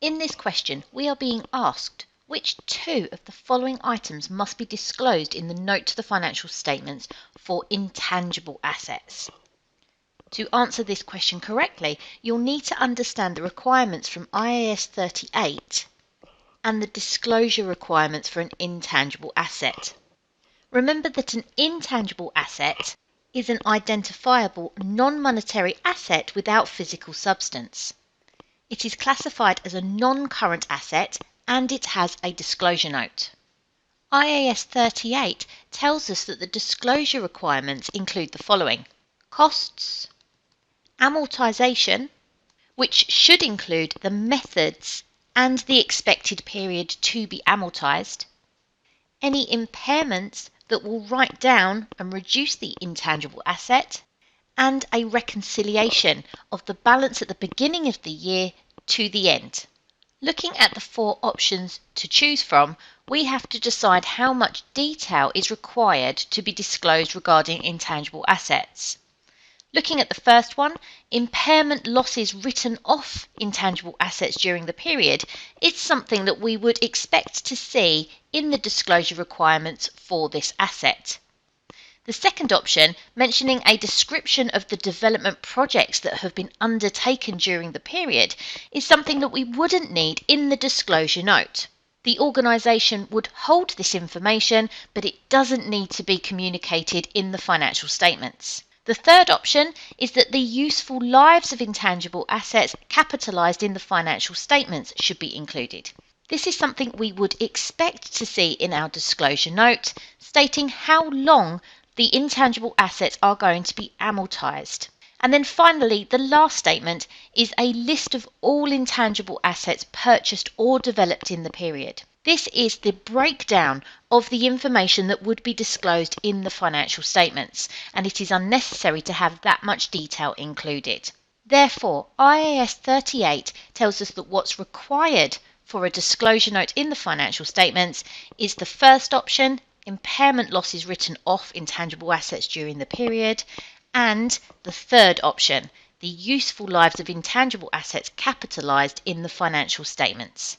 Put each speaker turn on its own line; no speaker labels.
In this question, we are being asked which two of the following items must be disclosed in the note to the financial statements for intangible assets. To answer this question correctly, you'll need to understand the requirements from IAS 38 and the disclosure requirements for an intangible asset. Remember that an intangible asset is an identifiable non-monetary asset without physical substance. It is classified as a non-current asset and it has a disclosure note. IAS 38 tells us that the disclosure requirements include the following: costs, amortisation, which should include the methods and the expected period to be amortised, any impairments that will write down and reduce the intangible asset, and a reconciliation of the balance at the beginning of the year to the end. Looking at the four options to choose from, we have to decide how much detail is required to be disclosed regarding intangible assets. Looking at the first one, impairment losses written off intangible assets during the period is something that we would expect to see in the disclosure requirements for this asset. The second option, mentioning a description of the development projects that have been undertaken during the period, is something that we wouldn't need in the disclosure note. The organisation would hold this information, but it doesn't need to be communicated in the financial statements. The third option is that the useful lives of intangible assets capitalised in the financial statements should be included. This is something we would expect to see in our disclosure note, stating how long the intangible assets are going to be amortised. And then finally, the last statement is a list of all intangible assets purchased or developed in the period. This is the breakdown of the information that would be disclosed in the financial statements, and it is unnecessary to have that much detail included. Therefore, IAS 38 tells us that what's required for a disclosure note in the financial statements is the first option, impairment losses written off intangible assets during the period, and the third option, the useful lives of intangible assets capitalised in the financial statements.